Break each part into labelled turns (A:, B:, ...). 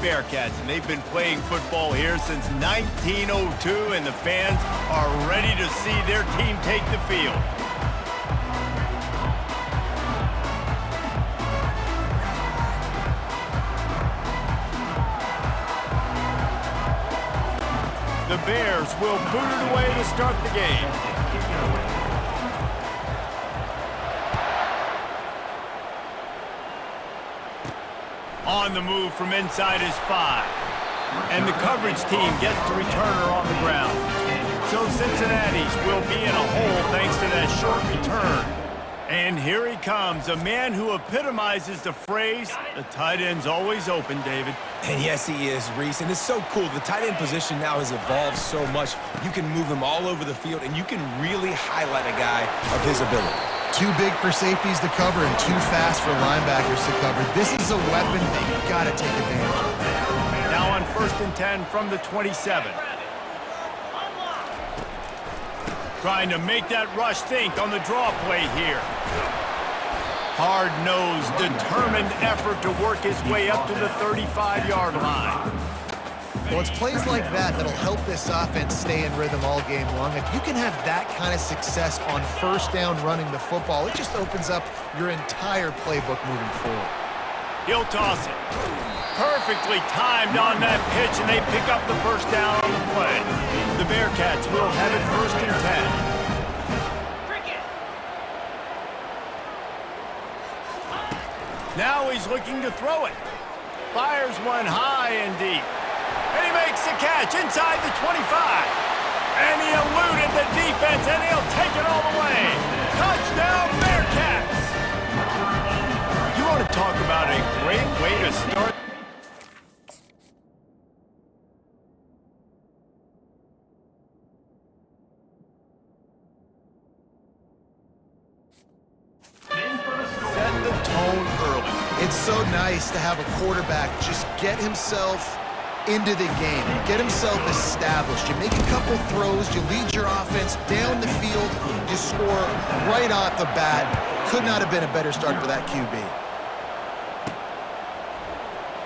A: Bearcats, and they've been playing football here since 1902, and the fans are ready to see their team take the field. The Bears will boot it away to start the game. On the move from inside his 5. And the coverage team gets the returner on the ground. So Cincinnati's will be in a hole thanks to that short return. And here he comes, a man who epitomizes the phrase, the tight end's always open, David.
B: And yes, he is, Reese. And it's so cool. The tight end position now has evolved so much. You can move him all over the field, and you can really highlight a guy of his ability.
C: Too big for safeties to cover and too fast for linebackers to cover. This is a weapon that you've got to take advantage of.
A: Now on 1st and 10 from the 27. Trying to make that rush think on the draw play here. Hard-nosed, determined effort to work his way up to the 35-yard line.
C: Well, it's plays like that that'll help this offense stay in rhythm all game long. If you can have that kind of success on 1st down running the football, it just opens up your entire playbook moving forward.
A: He'll toss it. Perfectly timed on that pitch, and they pick up the 1st down on the play. The Bearcats will have it 1st and 10. Now he's looking to throw it. Fires one high and deep. And he makes the catch inside the 25. And he eluded the defense, and he'll take it all the way. Touchdown, Bearcats! You want to talk about a great way to start? Set the tone early.
C: It's so nice to have a quarterback just get himself into the game, get himself established. You make a couple throws, you lead your offense down the field, you score right off the bat. Could not have been a better start for that QB.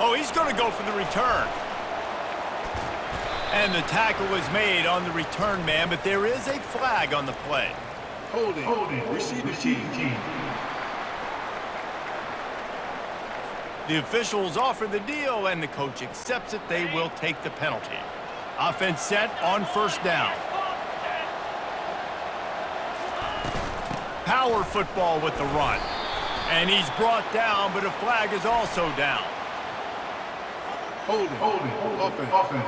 A: Oh, he's going to go for the return. And the tackle was made on the return man, but there is a flag on the play.
D: Holding. Receiver team.
A: The officials offer the deal, and the coach accepts it. They will take the penalty. Offense set on 1st down. Power football with the run. And he's brought down, but a flag is also down.
D: Holding. Offense.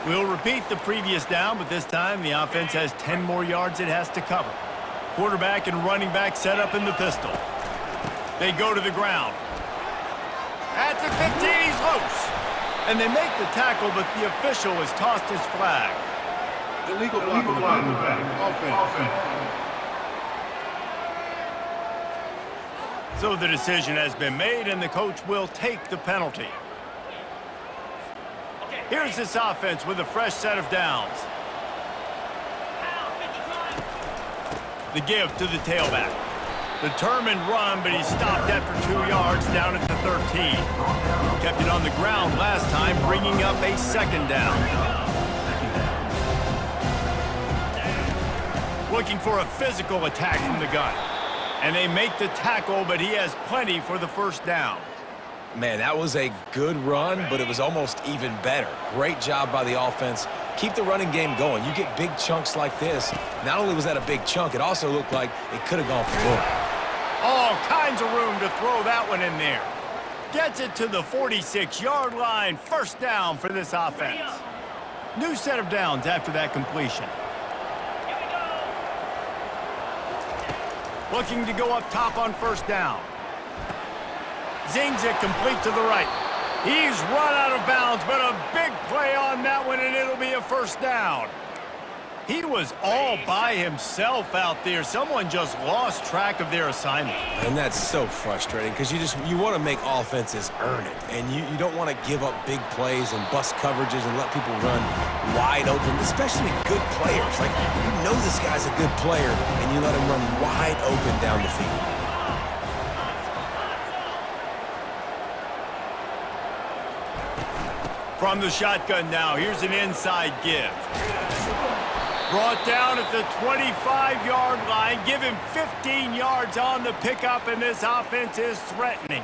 A: We'll repeat the previous down, but this time the offense has 10 more yards it has to cover. Quarterback and running back set up in the pistol. They go to the ground. At the 15, he's loose. And they make the tackle, but the official has tossed his flag.
D: Illegal block. Offense.
A: So the decision has been made, and the coach will take the penalty. Here's this offense with a fresh set of downs. The give to the tailback. Determined run, but he stopped after 2 yards down at the 13. Kept it on the ground last time, bringing up a 2nd down. Looking for a physical attack from the gun. And they make the tackle, but he has plenty for the 1st down.
B: Man, that was a good run, but it was almost even better. Great job by the offense. Keep the running game going. You get big chunks like this. Not only was that a big chunk, it also looked like it could have gone for more.
A: All kinds of room to throw that one in there. Gets it to the 46-yard line. 1st down for this offense. New set of downs after that completion. Looking to go up top on 1st down. Zings it complete to the right. He's run out of bounds, but a big play on that one, and it'll be a 1st down. He was all by himself out there. Someone just lost track of their assignment.
B: And that's so frustrating because you want to make offenses earn it. And you don't want to give up big plays and bust coverages and let people run wide open, especially good players. Like, you know this guy's a good player, and you let him run wide open down the field.
A: From the shotgun now, here's an inside give. Brought down at the 25-yard line. Give him 15 yards on the pickup, and this offense is threatening.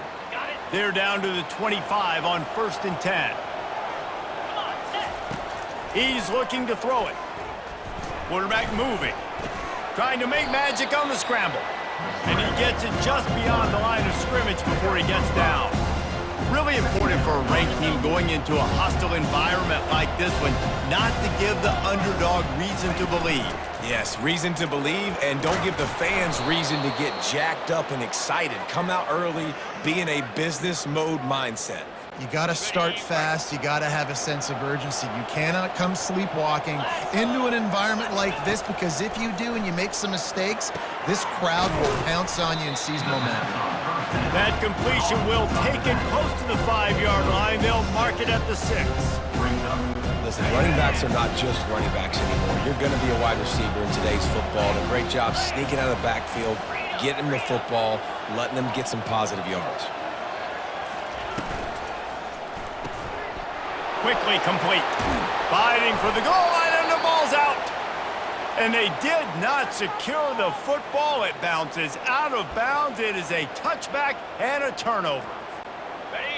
A: They're down to the 25 on 1st and 10. He's looking to throw it. Quarterback moving. Trying to make magic on the scramble. And he gets it just beyond the line of scrimmage before he gets down. Really important for a ranked team going into a hostile environment like this one not to give the underdog reason to believe.
B: Yes, reason to believe, and don't give the fans reason to get jacked up and excited. Come out early, be in a business mode mindset.
C: You got to start fast. You got to have a sense of urgency. You cannot come sleepwalking into an environment like this, because if you do and you make some mistakes, this crowd will pounce on you and seize momentum.
A: That completion will take it close to the 5-yard line. They'll mark it at the 6.
B: Listen, running backs are not just running backs anymore. You're going to be a wide receiver in today's football. And a great job sneaking out of the backfield, getting the football, letting them get some positive yards.
A: Quickly complete. Fighting for the goal line, and the ball's out. And they did not secure the football. It bounces out of bounds. It is a touchback and a turnover.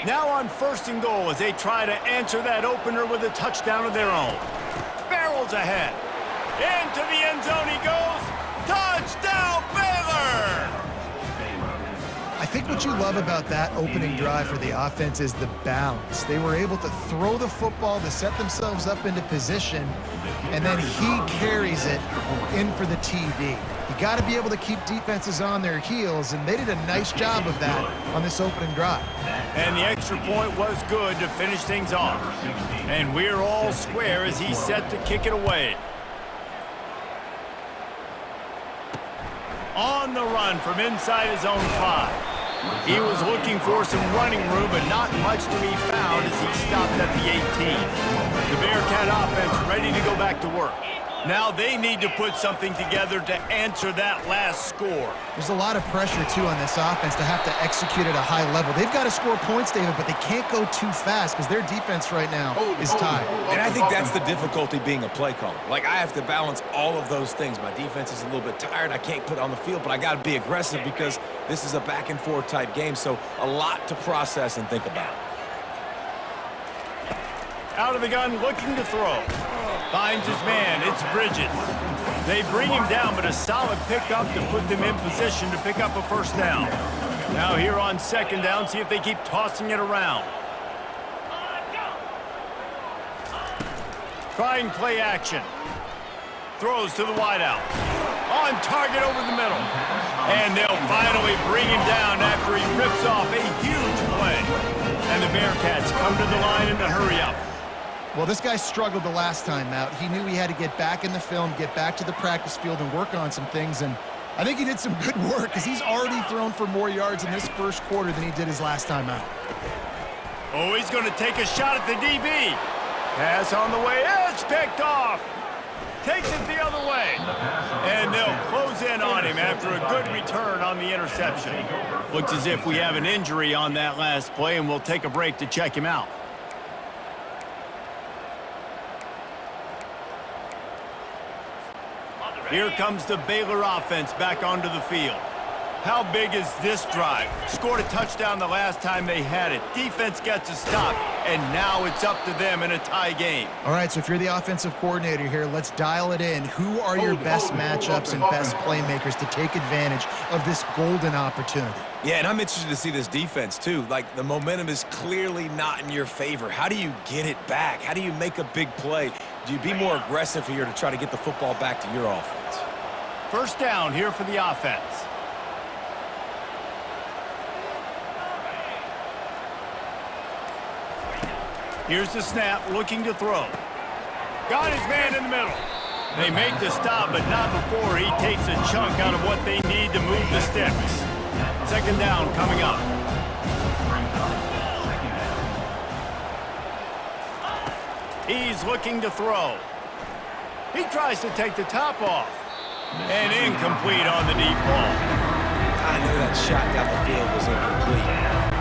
A: Now on 1st and goal as they try to answer that opener with a touchdown of their own. Barrels ahead. Into the end zone he goes. Touchdown, Baylor!
C: I think what you love about that opening drive for the offense is the bounce. They were able to throw the football to set themselves up into position, and then he carries it in for the TD. You got to be able to keep defenses on their heels, and they did a nice job of that on this opening drive.
A: And the extra point was good to finish things off. And we're all square as he's set to kick it away. On the run from inside his own 5. He was looking for some running room, but not much to be found as he stopped at the 18. The Bearcat offense ready to go back to work. Now they need to put something together to answer that last score.
C: There's a lot of pressure, too, on this offense to have to execute at a high level. They've got to score points, David, but they can't go too fast because their defense right now is tied.
B: And I think that's the difficulty being a play caller. Like, I have to balance all of those things. My defense is a little bit tired. I can't put it on the field, but I got to be aggressive because this is a back-and-forth type game, so a lot to process and think about.
A: Out of the gun, looking to throw. Finds his man. It's Bridges. They bring him down, but a solid pickup to put them in position to pick up a 1st down. Now here on 2nd down, see if they keep tossing it around. Trying play action. Throws to the wideout. On target over the middle. And they'll finally bring him down after he rips off a huge play. And the Bearcats come to the line in the hurry up.
C: Well, this guy struggled the last time out. He knew he had to get back in the film, get back to the practice field, and work on some things. And I think he did some good work because he's already thrown for more yards in this 1st quarter than he did his last time out.
A: Oh, he's going to take a shot at the DB. Pass on the way. It's picked off. Takes it the other way. And they'll close in on him after a good return on the interception. Looks as if we have an injury on that last play, and we'll take a break to check him out. Here comes the Baylor offense back onto the field. How big is this drive? Scored a touchdown the last time they had it. Defense gets a stop, and now it's up to them in a tie game.
C: All right, so if you're the offensive coordinator here, let's dial it in. Who are your best matchups and best playmakers to take advantage of this golden opportunity?
B: Yeah, and I'm interested to see this defense, too. Like, the momentum is clearly not in your favor. How do you get it back? How do you make a big play? Do you be more aggressive here to try to get the football back to your offense?
A: 1st down here for the offense. Here's the snap, looking to throw. Got his man in the middle. They make the stop, but not before he takes a chunk out of what they need to move the sticks. 2nd down coming up. He's looking to throw. He tries to take the top off. And incomplete on the deep ball.
B: I know that shot down the field was incomplete,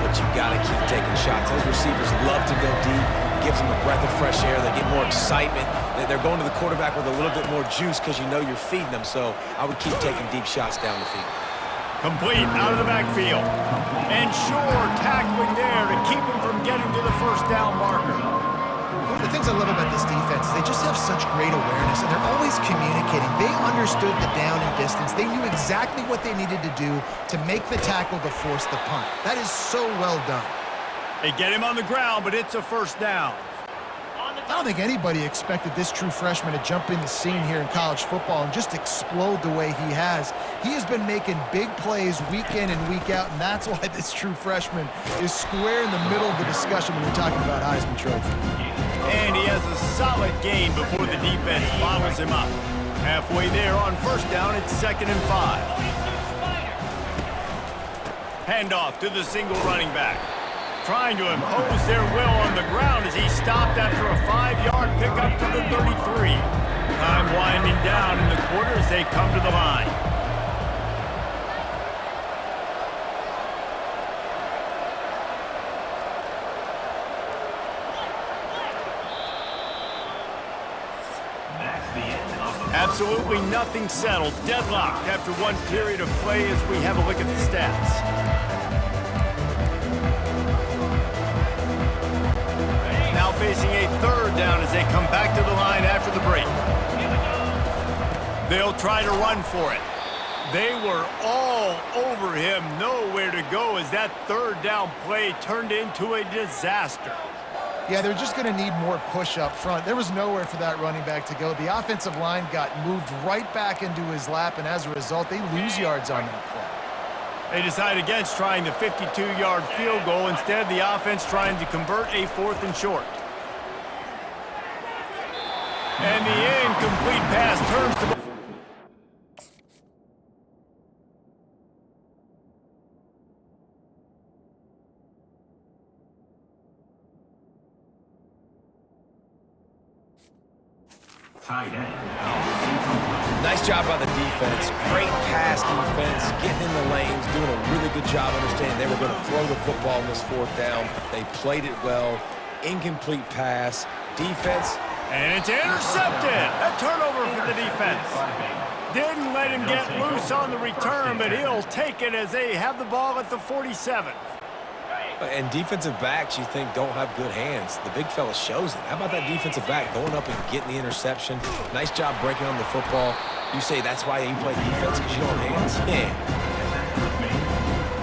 B: but you got to keep taking shots. Those receivers love to go deep, gives them a breath of fresh air. They get more excitement. They're going to the quarterback with a little bit more juice because you know you're feeding them. So I would keep taking deep shots down the field.
A: Complete out of the backfield. And Shore tackling there to keep him from getting to the first down marker.
C: One of the things I love about this defense is they just have such great awareness, and they're always communicating. They understood the down and distance. They knew exactly what they needed to do to make the tackle to force the punt. That is so well done.
A: They get him on the ground, but it's a first down.
C: I don't think anybody expected this true freshman to jump in the scene here in college football and just explode the way he has. He has been making big plays week in and week out, and that's why this true freshman is square in the middle of the discussion when you're talking about Heisman Trophy.
A: And he has a solid gain before the defense bottles him up. Halfway there on first down, it's 2nd and 5. Handoff to the single running back. Trying to impose their will on the ground as he stopped after a 5-yard pickup to the 33. Time winding down in the quarter as they come to the line. Absolutely nothing settled. Deadlocked after one period of play as we have a look at the stats. Now facing a 3rd down as they come back to the line after the break. They'll try to run for it. They were all over him, nowhere to go as that 3rd down play turned into a disaster.
C: Yeah, they're just going to need more push up front. There was nowhere for that running back to go. The offensive line got moved right back into his lap, and as a result, they lose yards on that play.
A: They decide against trying the 52-yard field goal. Instead, the offense trying to convert a 4th and short. And the incomplete pass turns to...
B: Nice job by the defense. Great pass defense, getting in the lanes, doing a really good job understanding they were going to throw the football in this 4th down. They played it well. Incomplete pass. Defense.
A: And it's intercepted. A turnover for the defense. Didn't let him get loose on the return, but he'll take it as they have the ball at the 47.
B: And defensive backs, you think, don't have good hands. The big fella shows it. How about that defensive back going up and getting the interception? Nice job breaking on the football. You say that's why you play defense, because you don't have hands? Yeah.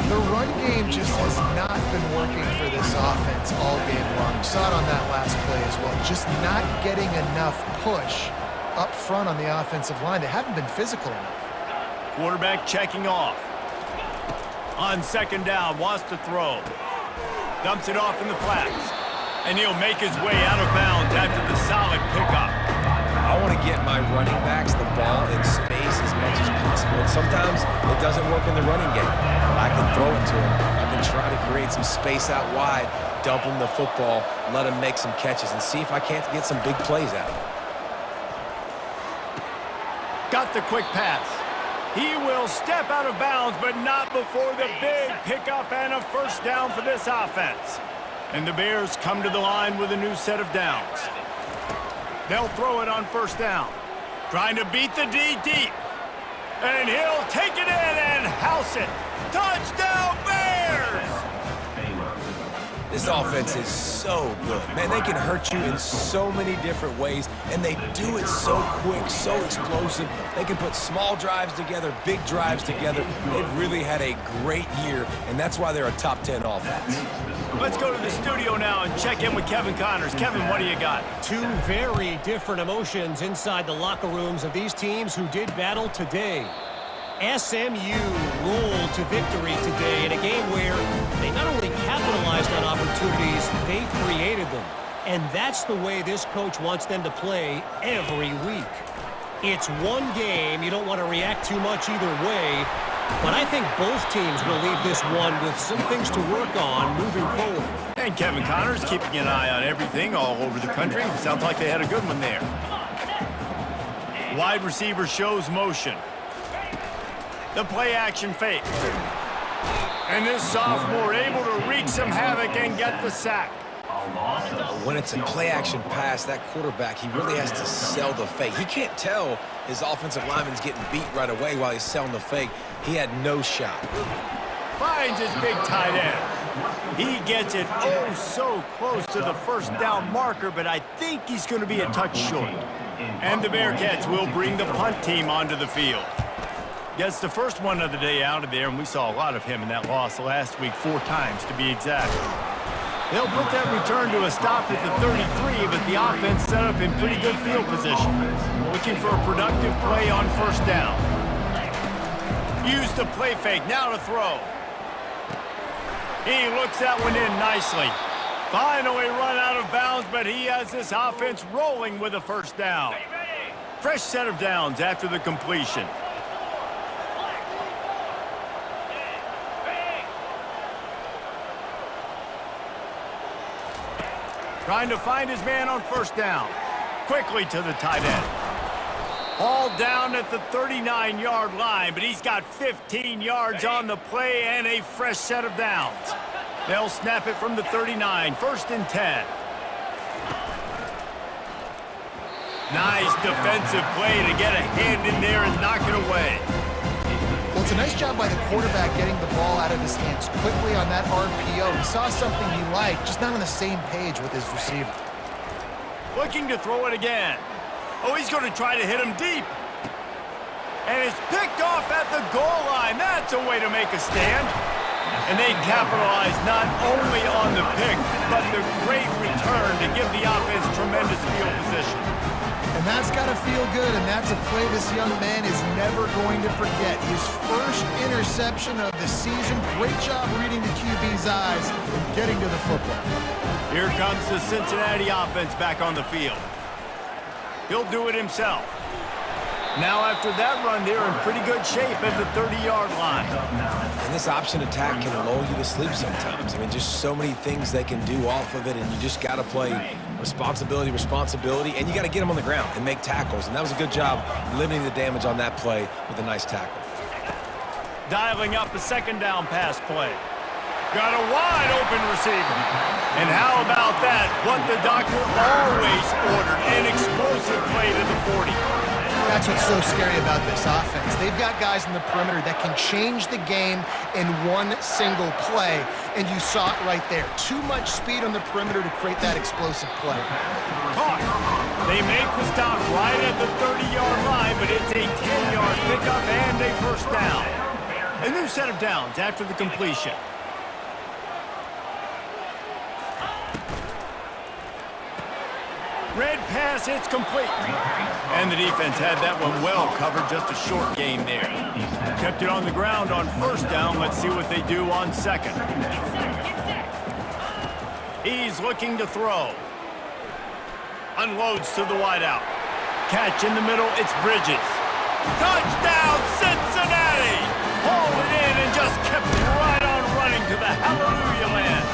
C: The run game just has not been working for this offense all game long. We saw it on that last play as well. Just not getting enough push up front on the offensive line. They haven't been physical enough.
A: Quarterback checking off. On 2nd down, wants to throw. Dumps it off in the flats. And he'll make his way out of bounds after the solid pickup.
B: I want to get my running backs the ball in space as much as possible. And sometimes it doesn't work in the running game. But I can throw it to him. I can try to create some space out wide, dump him the football, let him make some catches, and see if I can't get some big plays out of him.
A: Got the quick pass. He will step out of bounds, but not before the big pickup and a first down for this offense. And the Bears come to the line with a new set of downs. They'll throw it on first down. Trying to beat the D deep. And he'll take it in and house it. Touchdown, Bears!
B: This offense is so good. Man, they can hurt you in so many different ways, and they do it so quick, so explosive. They can put small drives together, big drives together. They've really had a great year, and that's why they're a top 10 offense.
A: Let's go to the studio now and check in with Kevin Connors. Kevin, what do you got?
E: Two very different emotions inside the locker rooms of these teams who did battle today. SMU rolled to victory today in a game where they not only capitalized on opportunities, they created them. And that's the way this coach wants them to play every week. It's one game. You don't want to react too much either way. But I think both teams will leave this one with some things to work on moving forward.
A: And Kevin Connors keeping an eye on everything all over the country. Sounds like they had a good one there. Wide receiver shows motion. The play action fake. And this sophomore able to wreak some havoc and get the sack.
B: When it's a play-action pass, that quarterback, he really has to sell the fake. He can't tell his offensive lineman's getting beat right away while he's selling the fake. He had no shot.
A: Finds his big tight end. He gets it oh so close to the first down marker, but I think he's going to be a touch short. And the Bearcats will bring the punt team onto the field. Gets the first one of the day out of there, and we saw a lot of him in that loss last week, 4 times to be exact. They'll put that return to a stop at the 33, but the offense set up in pretty good field position. Looking for a productive play on first down. Use the play fake, now to throw. He looks that one in nicely. Finally run out of bounds, but he has this offense rolling with a first down. Fresh set of downs after the completion. Trying to find his man on first down. Quickly to the tight end. All down at the 39-yard line, but he's got 15 yards on the play and a fresh set of downs. They'll snap it from the 39, 1st and 10. Nice defensive play to get a hand in there and knock it away.
C: Well, it's a nice job by the quarterback getting the ball out of his hands quickly on that RPO. He saw something he liked, just not on the same page with his receiver.
A: Looking to throw it again. Oh, he's going to try to hit him deep. And it's picked off at the goal line. That's a way to make a stand. And they capitalize not only on the pick, but the great return to give the offense tremendous field position.
C: And that's got to feel good, and that's a play this young man is never going to forget. His first interception of the season. Great job reading the QB's eyes and getting to the football.
A: Here comes the Cincinnati offense back on the field. He'll do it himself. Now after that run, they're in pretty good shape at the 30-yard line.
B: And this option attack can lull you to sleep sometimes. I mean, just so many things they can do off of it, and you just got to play responsibility, and you got to get them on the ground and make tackles. And that was a good job limiting the damage on that play with a nice tackle.
A: Dialing up a 2nd down pass play. Got a wide open receiver. And how about that? What the doctor always ordered, an explosive play to the 40.
C: That's what's so scary about this offense. They've got guys in the perimeter that can change the game in one single play, and you saw it right there. Too much speed on the perimeter to create that explosive play.
A: Caught. They make the stop right at the 30-yard line, but it's a 10-yard pickup and a first down. A new set of downs after the completion. Red pass, it's complete. And the defense had that one well covered, just a short gain there. Kept it on the ground on first down. Let's see what they do on 2nd. He's looking to throw. Unloads to the wideout. Catch in the middle, it's Bridges. Touchdown, Cincinnati! Hauled it in and just kept right on running to the hallelujah land.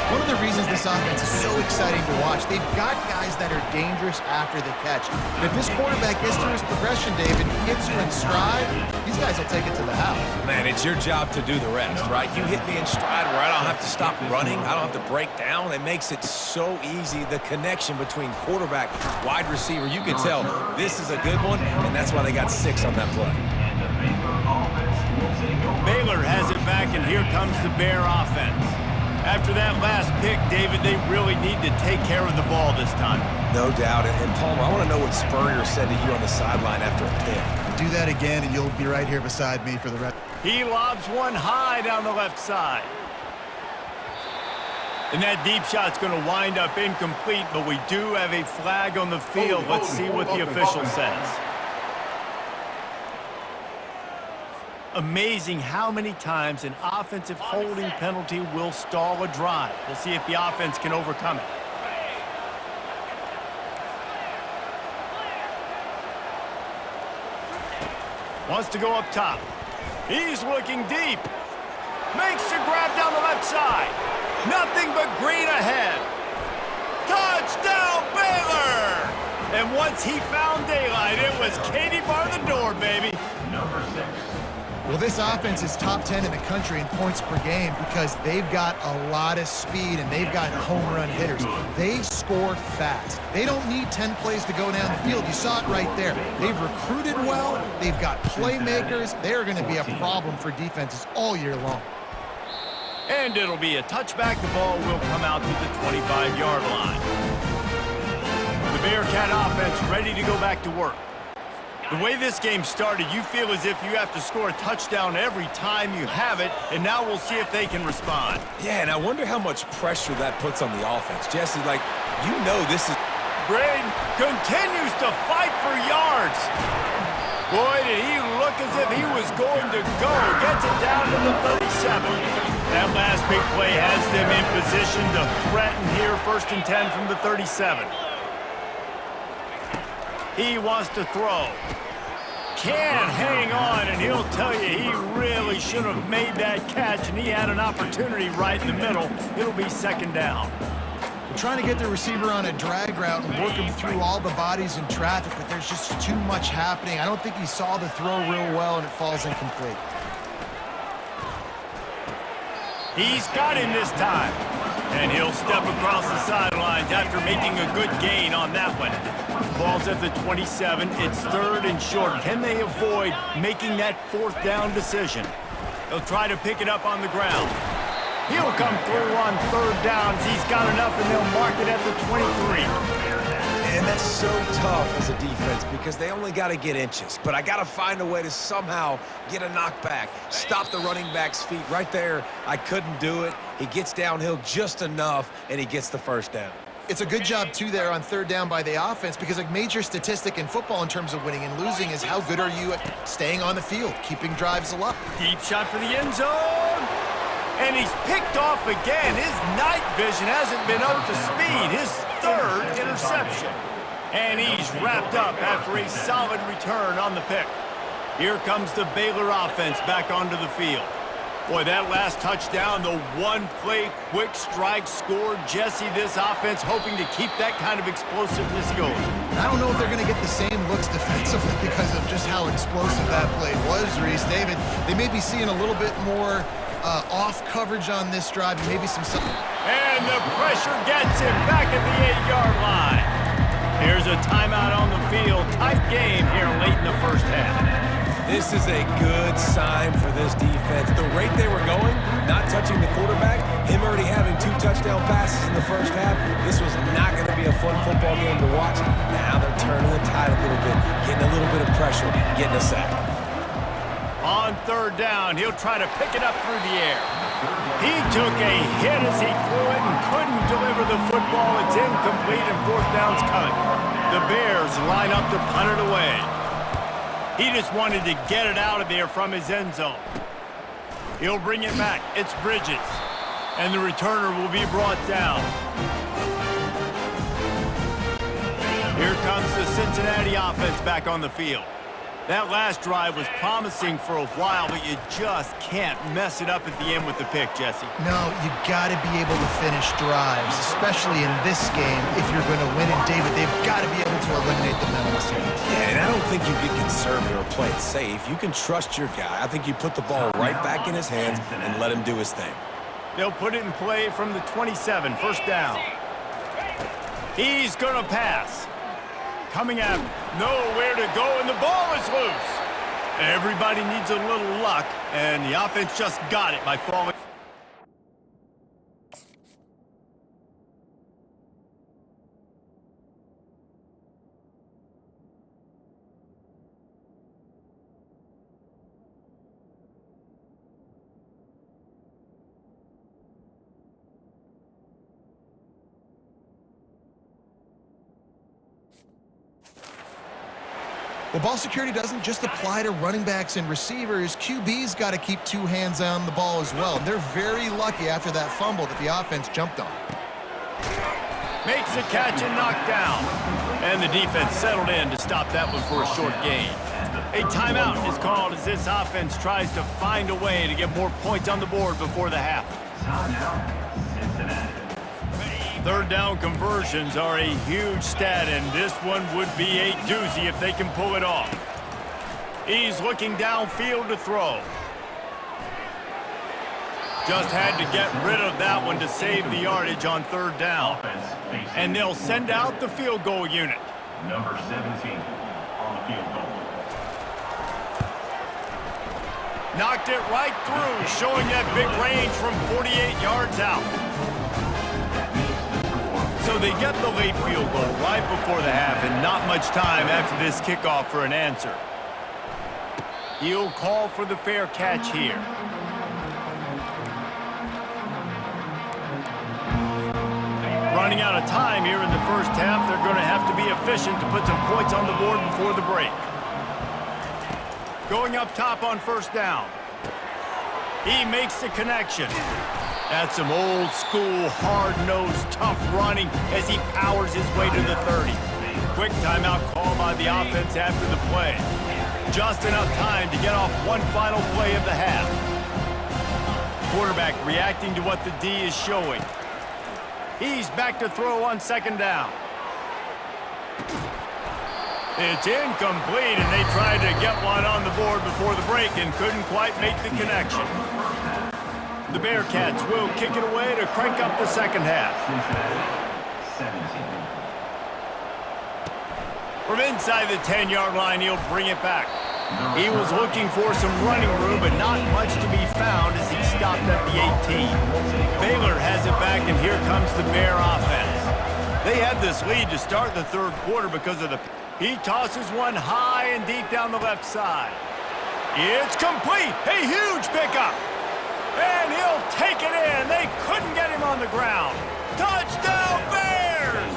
C: One of the reasons this offense is so exciting to watch, they've got guys that are dangerous after the catch. And if this quarterback gets through his progression, David, he hits you in stride, these guys will take it to the house.
B: Man, it's your job to do the rest, right? You hit me in stride where I don't have to stop running. I don't have to break down. It makes it so easy. The connection between quarterback, wide receiver, you can tell this is a good one, and that's why they got 6 on that play.
A: Baylor has it back, and here comes the Bear offense. After that last pick, David, they really need to take care of the ball this time.
B: No doubt. And Palmer, I want to know what Spurrier said to you on the sideline after a pick.
C: Do that again, and you'll be right here beside me for the rest.
A: He lobs one high down the left side. And that deep shot's going to wind up incomplete, but we do have a flag on the field. Let's see what the official says. Amazing how many times an offensive holding penalty will stall a drive. We'll see if the offense can overcome it. Wants to go up top. He's looking deep. Makes the grab down the left side. Nothing but green ahead. Touchdown, Baylor! And once he found daylight, it was Katie bar the door, baby.
F: Number 6.
C: Well, this offense is top 10 in the country in points per game because they've got a lot of speed and they've got home run hitters. They score fast. They don't need 10 plays to go down the field. You saw it right there. They've recruited well. They've got playmakers. They're going to be a problem for defenses all year long.
A: And it'll be a touchback. The ball will come out to the 25-yard line. The Bearcat offense ready to go back to work. The way this game started, you feel as if you have to score a touchdown every time you have it, and now we'll see if they can respond.
B: Yeah, and I wonder how much pressure that puts on the offense. Jesse, like, you know this is...
A: Braden continues to fight for yards. Boy, did he look as if he was going to go. Gets it down to the 37. That last big play has them in position to threaten here. 1st and 10 from the 37. He wants to throw. Can't hang on, and he'll tell you he really should have made that catch, and he had an opportunity right in the middle. It'll be 2nd down.
C: We're trying to get the receiver on a drag route and work him through all the bodies in traffic, but there's just too much happening. I don't think he saw the throw real well, and it falls incomplete.
A: He's got him this time, and he'll step across the sidelines after making a good gain on that one. Ball's at the 27. It's 3rd and short. Can they avoid making that 4th down decision? They'll try to pick it up on the ground. He'll come through on 3rd downs. He's got enough, and they'll mark it at the 23.
B: And that's so tough as a defense because they only got to get inches. But I got to find a way to somehow get a knockback, stop the running back's feet. Right there, I couldn't do it. He gets downhill just enough, and he gets the 1st down.
C: It's a good job, too, there on 3rd down by the offense because a major statistic in football in terms of winning and losing is how good are you at staying on the field, keeping drives alive.
A: Deep shot for the end zone. And he's picked off again. His night vision hasn't been up to speed. His 3rd interception. And he's wrapped up after a solid return on the pick. Here comes the Baylor offense back onto the field. Boy, that last touchdown, the one-play quick strike score. Jesse, this offense hoping to keep that kind of explosiveness going.
C: I don't know if they're going to get the same looks defensively because of just how explosive that play was, Reese. David, they may be seeing a little bit more off coverage on this drive, maybe some...
A: And the pressure gets him back at the 8-yard line. Here's a timeout on the field. Tight game here late in the 1st half.
B: This is a good sign for this defense. The rate they were going, not touching the quarterback, him already having 2 touchdown passes in the 1st half, this was not going to be a fun football game to watch. Now they're turning the tide a little bit, getting a little bit of pressure, getting a sack.
A: On 3rd down, he'll try to pick it up through the air. He took a hit as he threw it and couldn't deliver the football. It's incomplete and 4th down's coming. The Bears line up to punt it away. He just wanted to get it out of there from his end zone. He'll bring it back. It's Bridges. And the returner will be brought down. Here comes the Cincinnati offense back on the field. That last drive was promising for a while, but you just can't mess it up at the end with the pick, Jesse.
C: No, you got to be able to finish drives, especially in this game if you're going to win. And, David, they've got to be able to eliminate the mental mistakes.
B: Yeah, and I don't think you get conservative or play it safe. You can trust your guy. I think you put the ball right back in his hands and let him do his thing.
A: They'll put it in play from the 27, 1st down. He's going to pass. Coming out, nowhere to go, and the ball is loose. Everybody needs a little luck, and the offense just got it by falling.
C: Well, ball security doesn't just apply to running backs and receivers. QB's got to keep 2 hands on the ball as well. They're very lucky after that fumble that the offense jumped on.
A: Makes a catch and knocked down. And the defense settled in to stop that one for a short gain. A timeout is called as this offense tries to find a way to get more points on the board before the half. 3rd down conversions are a huge stat, and this one would be a doozy if they can pull it off. He's looking downfield to throw. Just had to get rid of that one to save the yardage on third down. And they'll send out the field goal unit.
F: Number 17 on the field goal.
A: Knocked it right through, showing that big range from 48 yards out. So they get the late field goal right before the half, and not much time after this kickoff for an answer. He'll call for the fair catch here. Running out of time here in the first half, they're going to have to be efficient to put some points on the board before the break. Going up top on first down. He makes the connection. That's some old school, hard-nosed, tough running as he powers his way to the 30. Quick timeout call by the offense after the play. Just enough time to get off one final play of the half. Quarterback reacting to what the D is showing. He's back to throw on second down. It's incomplete, and they tried to get one on the board before the break and couldn't quite make the connection. The Bearcats will kick it away to crank up the second half. From inside the 10-yard line, he'll bring it back. He was looking for some running room, but not much to be found as he stopped at the 18. Baylor has it back, and here comes the Bear offense. They had this lead to start the third quarter because of the... He tosses one high and deep down the left side. It's complete. A huge pickup. And he'll take it in. They couldn't get him on the ground. Touchdown, Bears!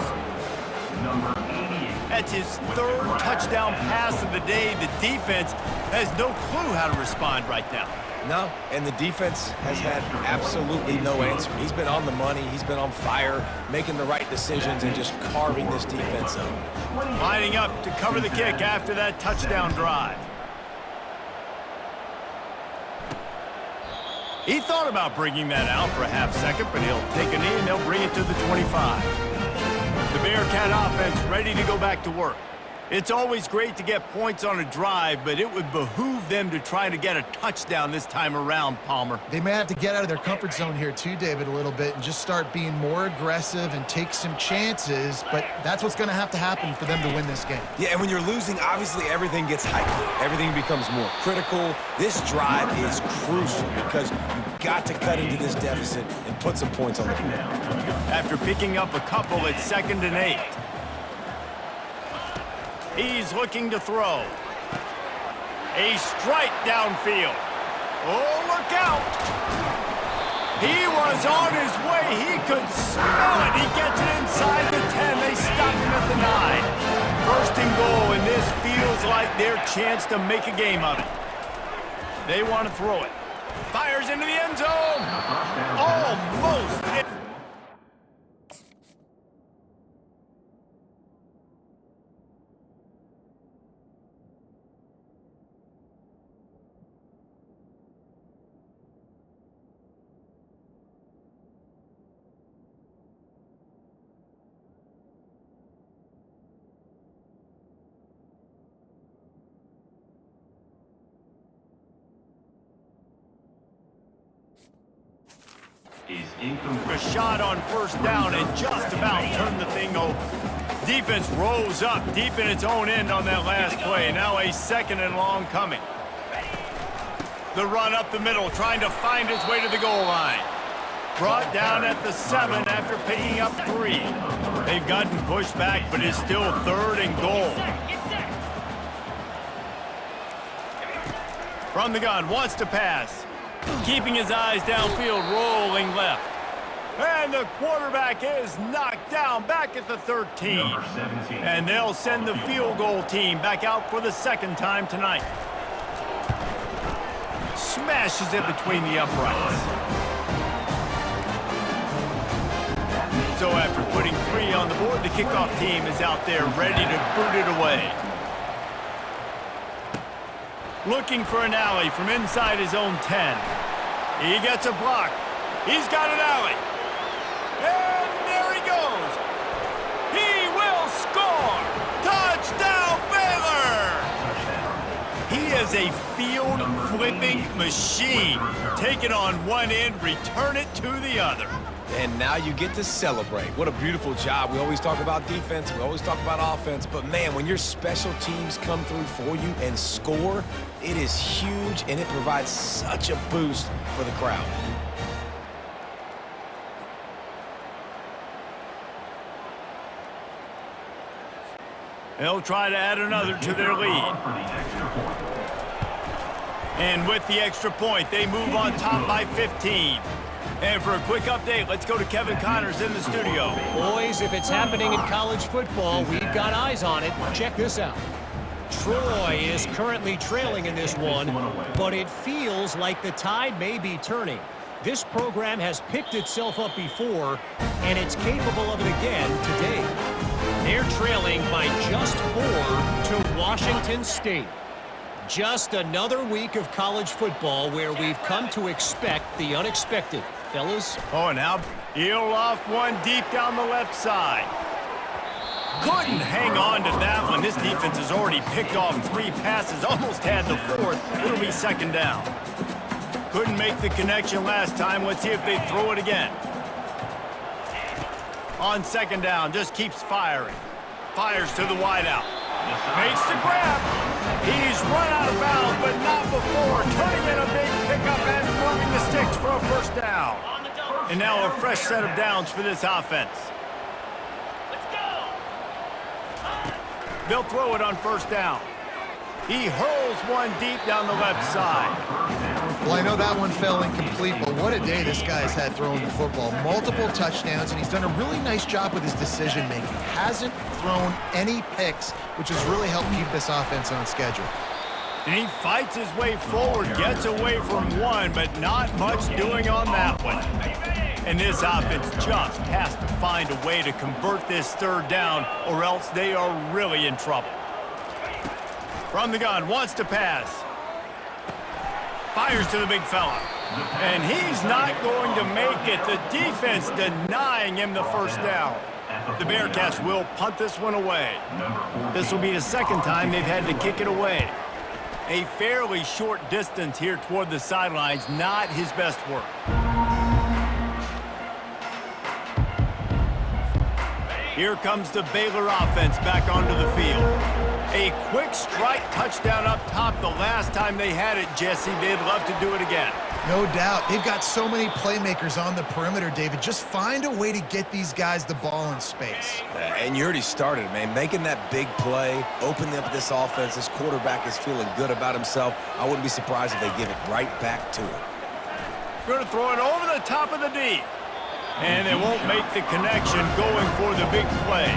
F: Number 88.
A: That's his third touchdown pass of the day. The defense has no clue how to respond right now.
B: No, and the defense has had absolutely no answer. He's been on the money. He's been on fire, making the right decisions and just carving this defense up.
A: Lining up to cover the kick after that touchdown drive. He thought about bringing that out for a half second, but he'll take a knee and they'll bring it to the 25. The Bearcat offense ready to go back to work. It's always great to get points on a drive, but it would behoove them to try to get a touchdown this time around, Palmer.
C: They may have to get out of their comfort zone here too, David, a little bit and just start being more aggressive and take some chances, but that's what's going to have to happen for them to win this game.
B: Yeah, and when you're losing, obviously everything gets heightened. Everything becomes more critical. This drive is crucial because you've got to cut into this deficit and put some points on the board.
A: After picking up a couple, it's 2nd and 8. He's looking to throw. A strike downfield. Oh, look out! He was on his way. He could smell it. He gets it inside the 10. They stop him at the 9. First and goal, and this feels like their chance to make a game of it. They want to throw it. Fires into the end zone. Almost. A shot on first down and just about turned the thing over. Defense rose up deep in its own end on that last play. Now a 2nd and long coming. The run up the middle, trying to find its way to the goal line. Brought down at the 7 after picking up 3. They've gotten pushed back, but it's still 3rd and goal. From the gun, wants to pass. Keeping his eyes downfield, rolling left. And the quarterback is knocked down back at the 13. And they'll send the field goal team back out for the 2nd time tonight. Smashes it between the uprights. So after putting 3 on the board, the kickoff team is out there ready to boot it away. Looking for an alley from inside his own 10. He gets a block. He's got an alley. And there he goes. He will score. Touchdown, Baylor! He has is a field-flipping machine. Take it on one end, return it to the other.
B: And now you get to celebrate. What a beautiful job. We always talk about defense. We always talk about offense. But, man, when your special teams come through for you and score, it is huge, and it provides such a boost for the crowd.
A: They'll try to add another to their lead. And with the extra point, they move on top by 15. And for a quick update, let's go to Kevin Connors in the studio.
E: Boys, if it's happening in college football, we've got eyes on it. Check this out. Troy is currently trailing in this one, but it feels like the tide may be turning. This program has picked itself up before, and it's capable of it again today. They're trailing by just 4 to Washington State. Just another week of college football where we've come to expect the unexpected. Fellas?
A: Oh, now he'll off one deep down the left side. Couldn't hang on to that one. This defense has already picked off 3 passes, almost had the 4th. It'll be second down. Couldn't make the connection last time. Let's see if they throw it again. On second down, just keeps firing. Fires to the wideout. Makes the grab. He's run out of bounds, but not before. Turning in a big pickup and moving the sticks for a first down. And now a fresh set of downs for this offense. They'll throw it on first down. He hurls one deep down the left side.
C: Well, I know that one fell incomplete, but what a day this guy's had throwing the football. Multiple touchdowns, and he's done a really nice job with his decision-making. Hasn't thrown any picks, which has really helped keep this offense on schedule.
A: And he fights his way forward, gets away from one, but not much doing on that one. And this offense just has to find a way to convert this third down, or else they are really in trouble. From the gun, wants to pass. Fires to the big fella. And he's not going to make it. The defense denying him the first down. The Bearcats will punt this one away. This will be the second time they've had to kick it away. A fairly short distance here toward the sidelines, not his best work. Here comes the Baylor offense back onto the field. A quick strike touchdown up top the last time they had it, Jesse. They'd love to do it again.
C: No doubt. They've got so many playmakers on the perimeter, David. Just find a way to get these guys the ball in space.
B: And you already started, man. Making that big play, opening up this offense. This quarterback is feeling good about himself. I wouldn't be surprised if they give it right back to him.
A: Going to throw it over the top of the D. And they won't make the connection going for the big play.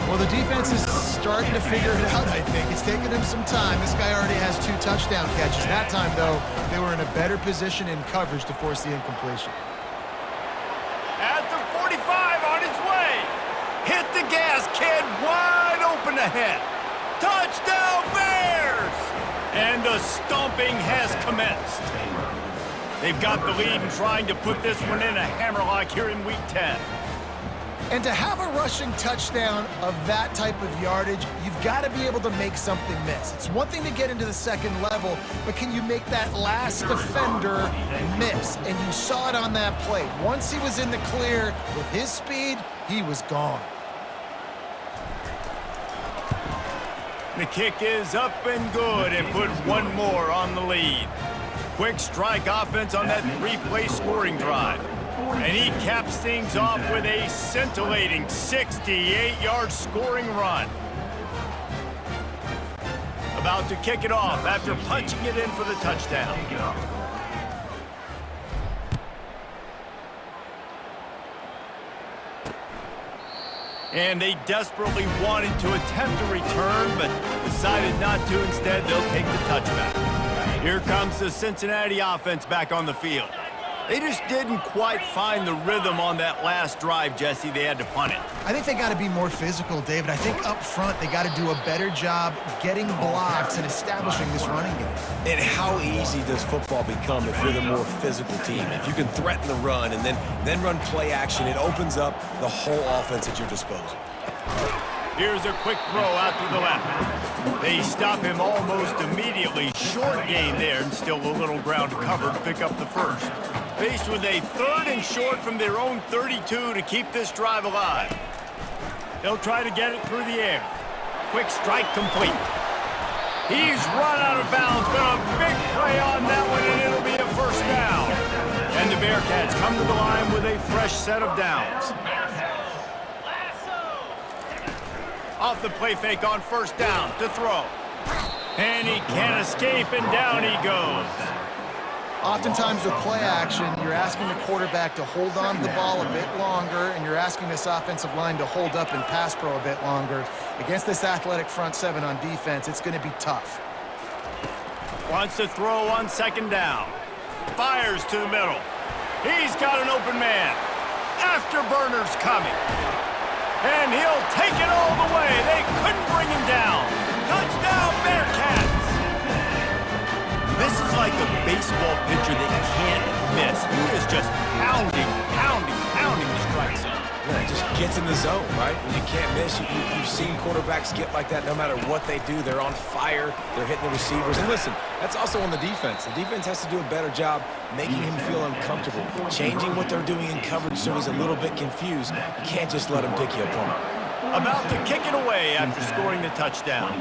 C: Well, the defense is starting to figure it out, I think. It's taken him some time. This guy already has 2 touchdown catches. That time, though, they were in a better position in coverage to force the incompletion.
A: At the 45, on his way. Hit the gas, kid. Wide open ahead. Touchdown, Bears! And the stomping has commenced. They've got the lead and trying to put this one in a hammerlock here in Week 10.
C: And to have a rushing touchdown of that type of yardage, you've got to be able to make something miss. It's one thing to get into the second level, but can you make that last defender miss? And you saw it on that play. Once he was in the clear with his speed, he was gone.
A: The kick is up and good and put one more on the lead. Quick strike offense on that 3-play scoring drive. And he caps things off with a scintillating 68-yard scoring run. About to kick it off after punching it in for the touchdown. And they desperately wanted to attempt a return, but decided not to. Instead, they'll take the touchback. Here comes the Cincinnati offense back on the field. They just didn't quite find the rhythm on that last drive, Jesse. They had to punt it.
C: I think they got to be more physical, David. I think up front they got to do a better job getting blocks and establishing this running game.
B: And how easy does football become if you're the more physical team? If you can threaten the run and then run play action, it opens up the whole offense at your disposal.
A: Here's a quick throw out to the left. They stop him almost immediately. Short gain there, and still a little ground covered to pick up the first. Faced with a 3rd and short from their own 32 to keep this drive alive. They'll try to get it through the air. Quick strike complete. He's run out of bounds, but a big play on that one, and it'll be a first down. And the Bearcats come to the line with a fresh set of downs. Off the play fake on first down to throw. And he can't escape, and down he goes.
C: Oftentimes with play action, you're asking the quarterback to hold on to the ball a bit longer, and you're asking this offensive line to hold up and pass pro a bit longer. Against this athletic front seven on defense, it's going to be tough.
A: Wants to throw on second down. Fires to the middle. He's got an open man. Afterburner's coming. And he'll take it all the way. They couldn't bring him down. Touchdown, Bearcats! This is like a baseball pitcher that can't miss. He is just pounding the strike zone.
B: Yeah, it just gets in the zone, right? When you can't miss, you've seen quarterbacks get like that no matter what they do. They're on fire. They're hitting the receivers. And listen, that's also on the defense. The defense has to do a better job making him feel uncomfortable, changing what they're doing in coverage so he's a little bit confused. You can't just let him pick you apart.
A: About to kick it away after scoring the touchdown.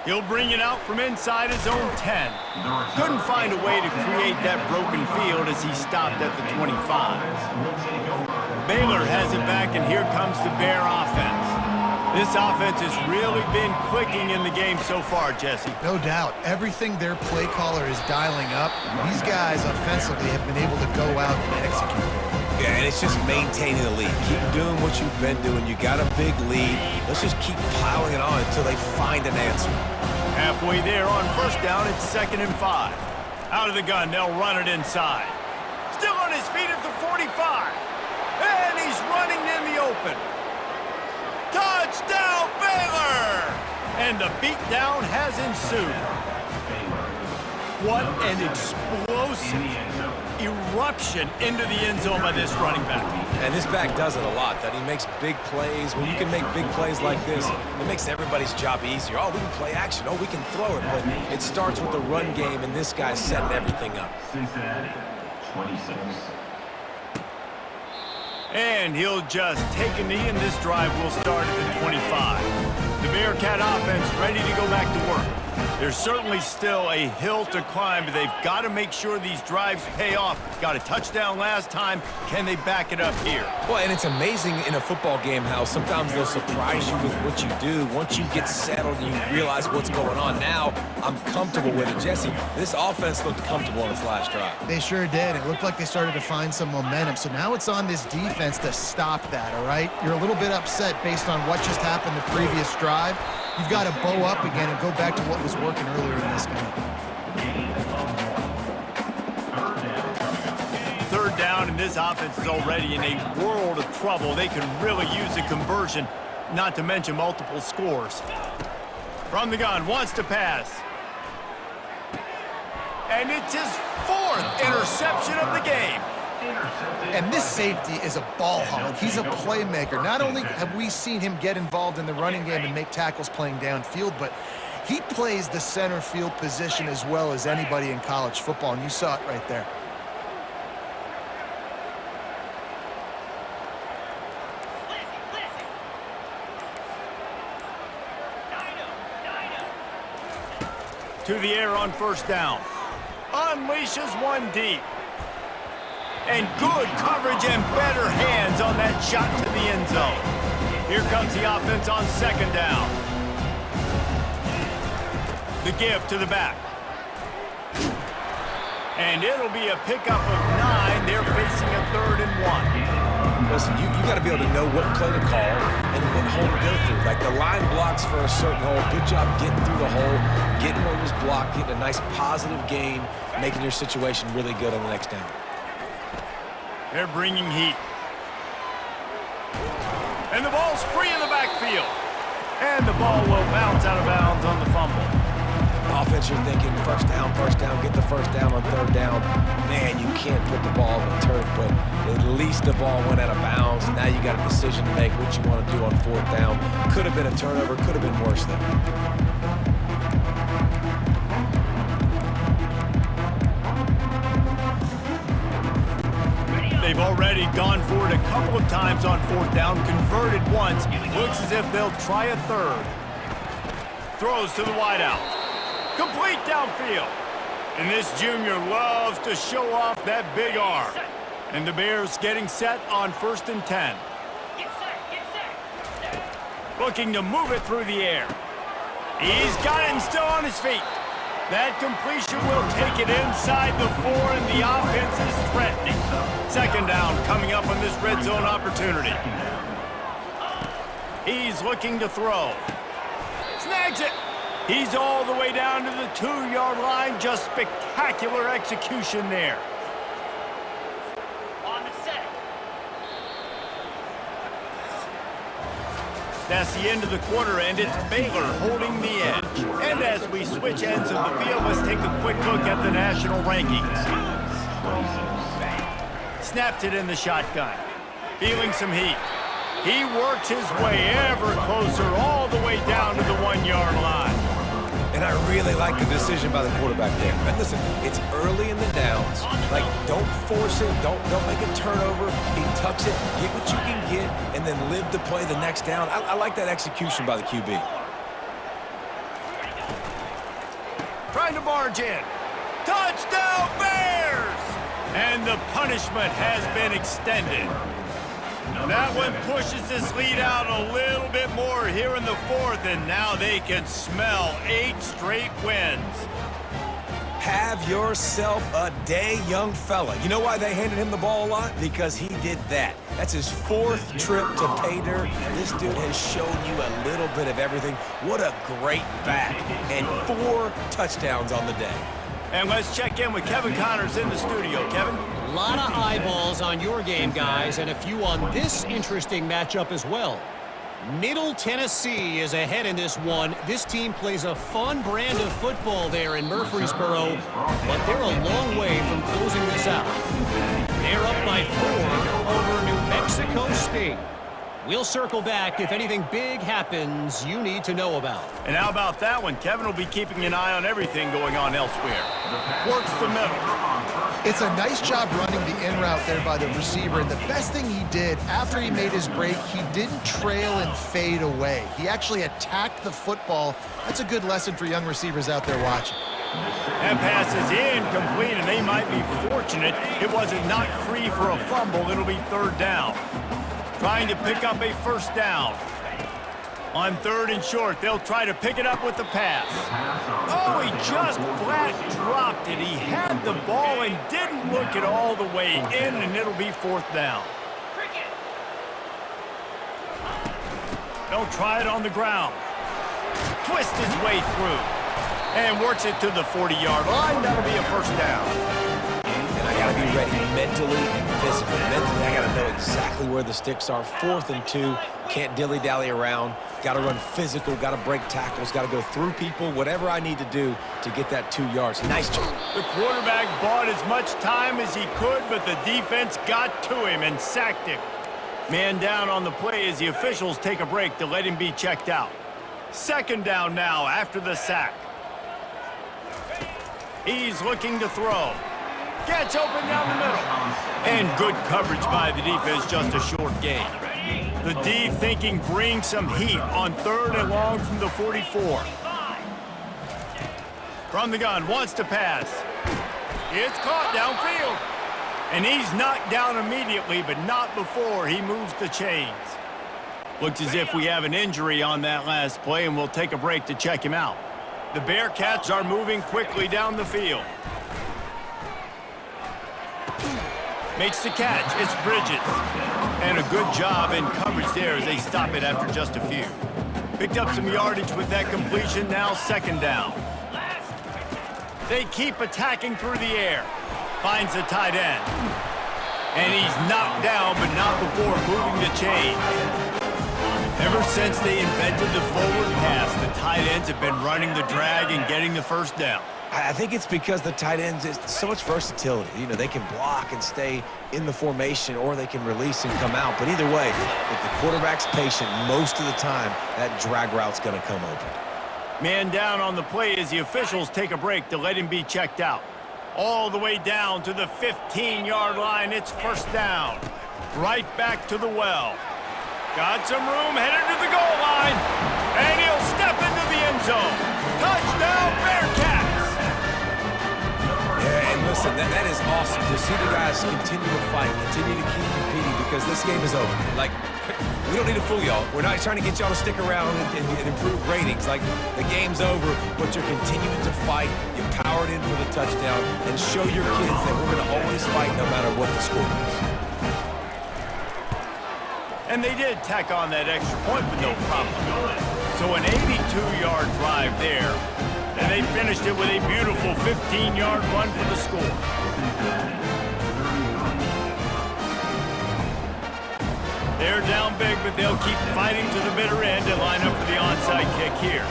A: He'll bring it out from inside his own 10. Couldn't find a way to create that broken field as he stopped at the 25. Baylor has it back, and here comes the Bear offense. This offense has really been clicking in the game so far, Jesse.
C: No doubt. Everything their play caller is dialing up, these guys offensively have been able to go out and execute.
B: Yeah, and it's just maintaining the lead. Keep doing what you've been doing. You got a big lead. Let's just keep piling it on until they find an answer.
A: Halfway there on first down, it's 2nd and 5. Out of the gun, they'll run it inside. Still on his feet at the 45. And he's running in the open. Touchdown, Baylor! And the beatdown has ensued. What an explosive eruption into the end zone by this running back.
B: And this back does it a lot, that he makes big plays. When you can make big plays like this, it makes everybody's job easier. Oh, we can play action. Oh, we can throw it. But it starts with the run game, and this guy's setting everything up.
F: Cincinnati, 26.
A: And he'll just take a knee, and this drive will start at the 25. The Bearcat offense ready to go back to work. There's certainly still a hill to climb, but they've got to make sure these drives pay off. Got a touchdown last time. Can they back it up here?
B: Well, and it's amazing in a football game how sometimes they'll surprise you with what you do. Once you get settled and you realize what's going on, now I'm comfortable with it. Jesse, this offense looked comfortable on its last drive.
C: They sure did. It looked like they started to find some momentum. So now it's on this defense to stop that, all right? You're a little bit upset based on what just happened the previous drive. You've got to bow up again and go back to what was working earlier in this game.
A: 3rd down, and this offense is already in a world of trouble. They can really use a conversion, not to mention multiple scores. From the gun, wants to pass. And it's his 4th interception of the game.
C: And this safety is a ball hog. He's a playmaker. Not only have we seen him get involved in the running game and make tackles playing downfield, but he plays the center field position as well as anybody in college football, and you saw it right there.
A: To the air on first down. Unleashes one deep. And good coverage and better hands on that shot to the end zone. Here comes the offense on 2nd down. The give to the back. And it'll be a pickup of 9. They're facing a 3rd and 1.
B: Listen, you got to be able to know what play to call and what hole to go through. Like the line blocks for a certain hole. Good job getting through the hole, getting where it was blocked, getting a nice positive gain, making your situation really good on the next down.
A: They're bringing heat. And the ball's free in the backfield. And the ball will bounce out of bounds on the fumble.
B: Offense, you're thinking first down, get the first down on 3rd down. Man, you can't put the ball on the turf, but at least the ball went out of bounds. Now you got a decision to make what you want to do on fourth down. Could have been a turnover, could have been worse there.
A: They've already gone for it a couple of times on fourth down, converted once. Looks as if they'll try a third. Throws to the wideout. Complete downfield. And this junior loves to show off that big arm. And the Bears getting set on 1st and 10. Looking to move it through the air. He's got it and still on his feet. That completion will take it inside the 4, and the offense is threatening. 2nd down coming up on this red zone opportunity. He's looking to throw. Snags it. He's all the way down to the 2-yard line. Just spectacular execution there. On the set. That's the end of the quarter, and it's Baylor holding the edge. And as we switch ends of the field, let's take a quick look at the national rankings. Snaps it in the shotgun. Feeling some heat. He works his way ever closer all the way down to the 1-yard line.
B: And I really like the decision by the quarterback there. And listen, it's early in the downs. Like, don't force it. Don't make a turnover. He tucks it, get what you can get, and then live to play the next down. I like that execution by the QB.
A: Trying to barge in. Touchdown, Bears! And the punishment has been extended. That one pushes this lead out a little bit more here in the 4th, and now they can smell 8 straight wins.
B: Have yourself a day, young fella. You know why they handed him the ball a lot? Because he did that. That's his 4th trip to pay dirt. This dude has shown you a little bit of everything. What a great back. And 4 touchdowns on the day.
A: And let's check in with Kevin Connors in the studio. Kevin?
E: A lot of eyeballs on your game, guys, and a few on this interesting matchup as well. Middle Tennessee is ahead in this one. This team plays a fun brand of football there in Murfreesboro, but they're a long way from closing this out. They're up by 4 over New Mexico State. We'll circle back if anything big happens you need to know about.
A: And how about that one? Kevin will be keeping an eye on everything going on elsewhere. Works the middle.
C: It's a nice job running the in route there by the receiver. And the best thing he did after he made his break, he didn't trail and fade away. He actually attacked the football. That's a good lesson for young receivers out there watching.
A: That pass is incomplete, and they might be fortunate it wasn't knocked free for a fumble. It'll be 3rd down. Trying to pick up a 1st down. On 3rd and short, they'll try to pick it up with the pass. Oh, he just flat dropped it. He had the ball and didn't look it all the way in, and it'll be 4th down. They'll try it on the ground. Twist his way through. And works it to the 40-yard line. That'll be a 1st down.
B: And I got to be ready mentally and physically. Mentally, I got to know exactly where the sticks are. 4th and 2. Can't dilly-dally around. Got to run physical. Got to break tackles. Got to go through people. Whatever I need to do to get that 2 yards. Nice job.
A: The quarterback bought as much time as he could, but the defense got to him and sacked him. Man down on the play as the officials take a break to let him be checked out. 2nd down now after the sack. He's looking to throw. Gets open down the middle. And good coverage by the defense, just a short gain. The D thinking bring some heat on 3rd and long from the 44. From the gun, wants to pass. It's caught downfield. And he's knocked down immediately, but not before he moves the chains. Looks as if we have an injury on that last play, and we'll take a break to check him out. The Bearcats are moving quickly down the field. Makes the catch. It's Bridges. And a good job in coverage there as they stop it after just a few. Picked up some yardage with that completion. Now 2nd down. They keep attacking through the air. Finds the tight end. And he's knocked down, but not before moving the chains. Ever since they invented the forward pass, the tight ends have been running the drag and getting the first down.
B: I think it's because the tight ends is so much versatility. You know, they can block and stay in the formation, or they can release and come out. But either way, if the quarterback's patient most of the time, that drag route's going to come open.
A: Man down on the play as the officials take a break to let him be checked out. All the way down to the 15-yard line. It's first down. Right back to the well. Got some room, headed to the goal line. And he'll step into the end zone. Touchdown, Bearcats!
B: Yeah, and listen, that is awesome to see the guys continue to fight, continue to keep competing, because this game is over. Like, we don't need to fool y'all. We're not trying to get y'all to stick around and improve ratings. Like, the game's over, but you're continuing to fight. You powered in for the touchdown, and show your kids that we're going to always fight no matter what the score is.
A: And they did tack on that extra point with no problem. So an 82-yard drive there. And they finished it with a beautiful 15-yard run for the score. They're down big, but they'll keep fighting to the bitter end and line up for the onside kick here.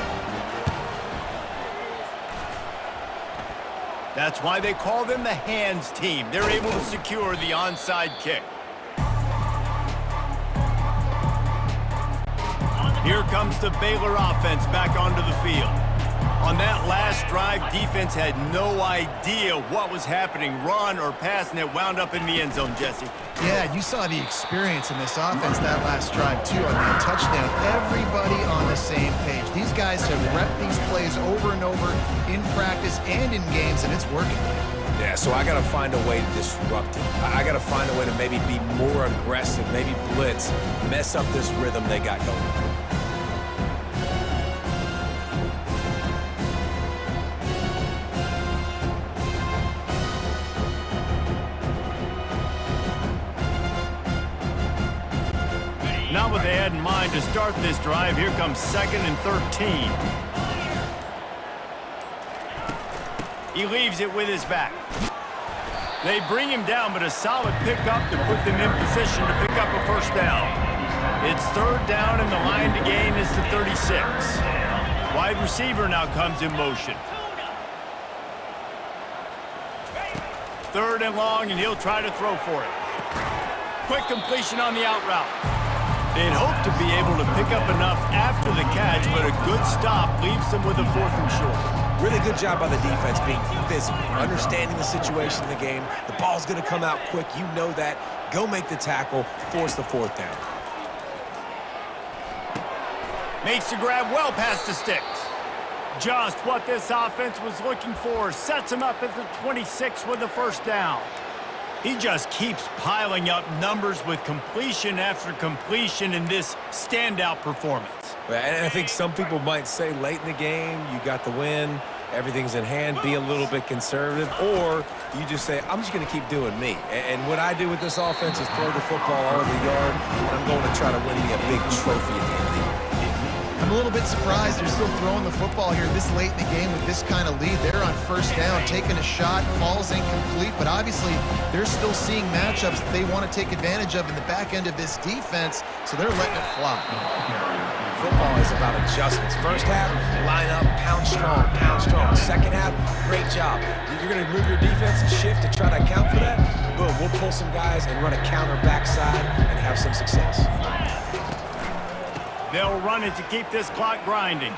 A: That's why they call them the hands team. They're able to secure the onside kick. Here comes the Baylor offense back onto the field. On that last drive, defense had no idea what was happening, run or pass, and it wound up in the end zone, Jesse.
C: Yeah, you saw the experience in this offense that last drive, too, on that touchdown. Everybody on the same page. These guys have repped these plays over and over in practice and in games, and it's working.
B: Yeah, so I got to find a way to disrupt it. I got to find a way to maybe be more aggressive, maybe blitz, mess up this rhythm they got going.
A: Not what they had in mind to start this drive. Here comes 2nd and 13. He leaves it with his back. They bring him down, but a solid pickup to put them in position to pick up a first down. It's 3rd down, and the line to gain is the 36. Wide receiver now comes in motion. 3rd and long, and he'll try to throw for it. Quick completion on the out route. They'd hope to be able to pick up enough after the catch, but a good stop leaves them with a 4th and short.
B: Really good job by the defense being physical, understanding the situation in the game. The ball's going to come out quick. You know that. Go make the tackle, force the 4th down.
A: Makes the grab well past the sticks. Just what this offense was looking for. Sets him up at the 26 with the first down. He just keeps piling up numbers with completion after completion in this standout performance.
B: And I think some people might say late in the game, you got the win, everything's in hand, be a little bit conservative, or you just say, I'm just going to keep doing me. And what I do with this offense is throw the football all over the yard, and I'm going to try to win me a big trophy at the end of the year.
C: I'm a little bit surprised they're still throwing the football here this late in the game with this kind of lead. They're on first down, taking a shot, falls incomplete, but obviously they're still seeing matchups that they want to take advantage of in the back end of this defense, so they're letting it fly.
B: Football is about adjustments. First half, line up, pound strong, pound strong. Second half, great job. You're going to move your defense and shift to try to account for that. Boom, we'll pull some guys and run a counter backside and have some success.
A: They'll run it to keep this clock grinding.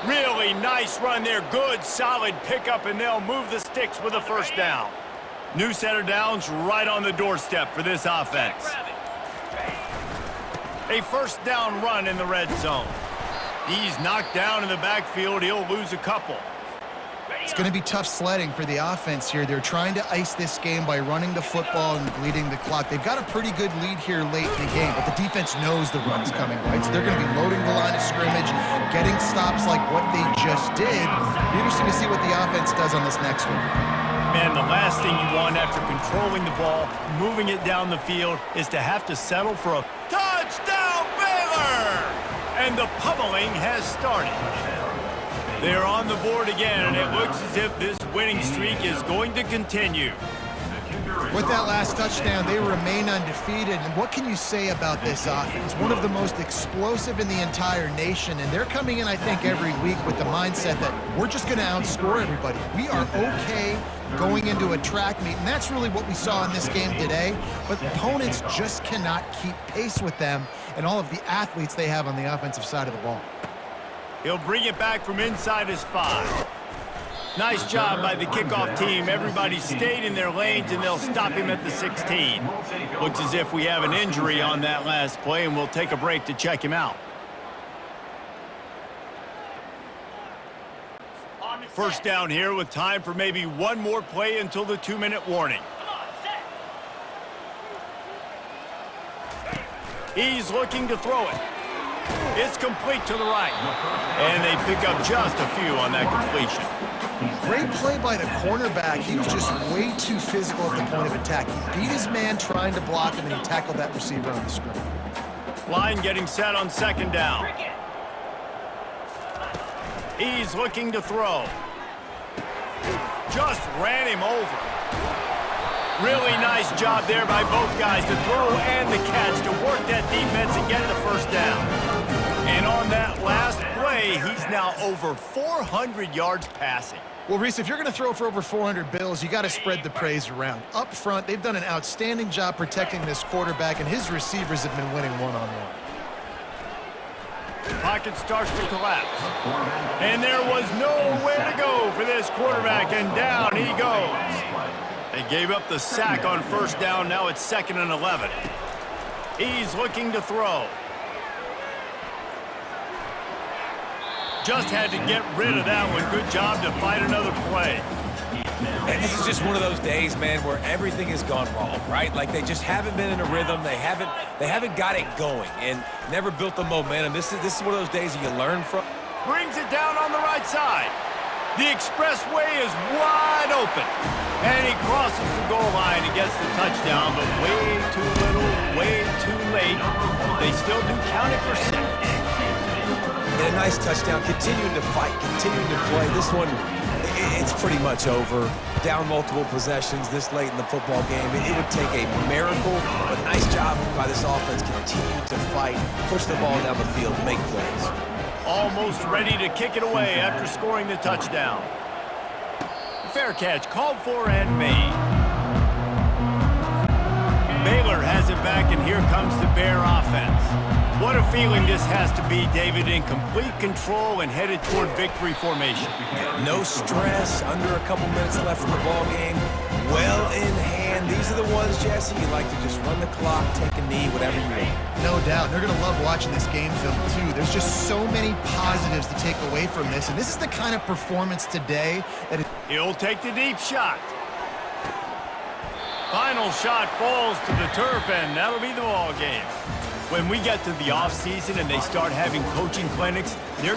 A: Really nice run there. Good, solid pickup, and they'll move the sticks with a first down. New set of downs right on the doorstep for this offense. A first down run in the red zone. He's knocked down in the backfield. He'll lose a couple.
C: It's going to be tough sledding for the offense here. They're trying to ice this game by running the football and bleeding the clock. They've got a pretty good lead here late in the game, but the defense knows the run's coming, right? So they're going to be loading the line of scrimmage, getting stops like what they just did. It'll be interesting to see what the offense does on this next one.
A: Man, the last thing you want after controlling the ball, moving it down the field, is to have to settle for a touchdown, Baylor! And the pummeling has started. They're on the board again, and it looks as if this winning streak is going to continue.
C: With that last touchdown, they remain undefeated. And what can you say about this offense? One of the most explosive in the entire nation. And they're coming in, I think, every week with the mindset that we're just going to outscore everybody. We are okay going into a track meet. And that's really what we saw in this game today. But opponents just cannot keep pace with them and all of the athletes they have on the offensive side of the ball.
A: He'll bring it back from inside his 5. Nice job by the kickoff team. Everybody stayed in their lanes, and they'll stop him at the 16. Looks as if we have an injury on that last play, and we'll take a break to check him out. First down here with time for maybe one more play until the 2-minute warning. He's looking to throw it. It's complete to the right. And they pick up just a few on that completion.
C: Great play by the cornerback. He was just way too physical at the point of attack. He beat his man trying to block him, and he tackled that receiver on the screen.
A: Line getting set on second down. He's looking to throw. Just ran him over. Really nice job there by both guys to throw and the catch to work that defense and get the first down. And on that last play, he's now over 400 yards passing.
C: Well, Reese, if you're going to throw for over 400 bills, you got to spread the praise around. Up front, they've done an outstanding job protecting this quarterback, and his receivers have been winning one-on-one.
A: Pocket starts to collapse. And there was nowhere to go for this quarterback, and down he goes. They gave up the sack on first down. Now it's 2nd and 11. He's looking to throw. Just had to get rid of that one. Good job to fight another play.
B: And this is just one of those days, man, where everything has gone wrong, right? Like they just haven't been in a rhythm. They haven't got it going and never built the momentum. This is one of those days that you learn from.
A: Brings it down on the right side. The expressway is wide open. And he crosses the goal line and gets the touchdown, but way too little, way too late. They still do count it for 6.
B: And a nice touchdown, continuing to fight, continuing to play. This one, it's pretty much over. Down multiple possessions this late in the football game. It would take a miracle, but nice job by this offense. Continue to fight, push the ball down the field, make plays.
A: Almost ready to kick it away after scoring the touchdown. Fair catch called for and made. Baylor has it back, and here comes the Bear offense. What a feeling this has to be, David, in complete control and headed toward victory formation.
B: No stress, under a couple minutes left in the ball game. Well in hand. These are the ones, Jesse, you like to just run the clock, take a knee, whatever you want.
C: No doubt. They're going to love watching this game film, too. There's just so many positives to take away from this, and this is the kind of performance today that
A: He'll take the deep shot. Final shot falls to the turf, and that'll be the ball game. When we get to the offseason and they start having coaching clinics, they're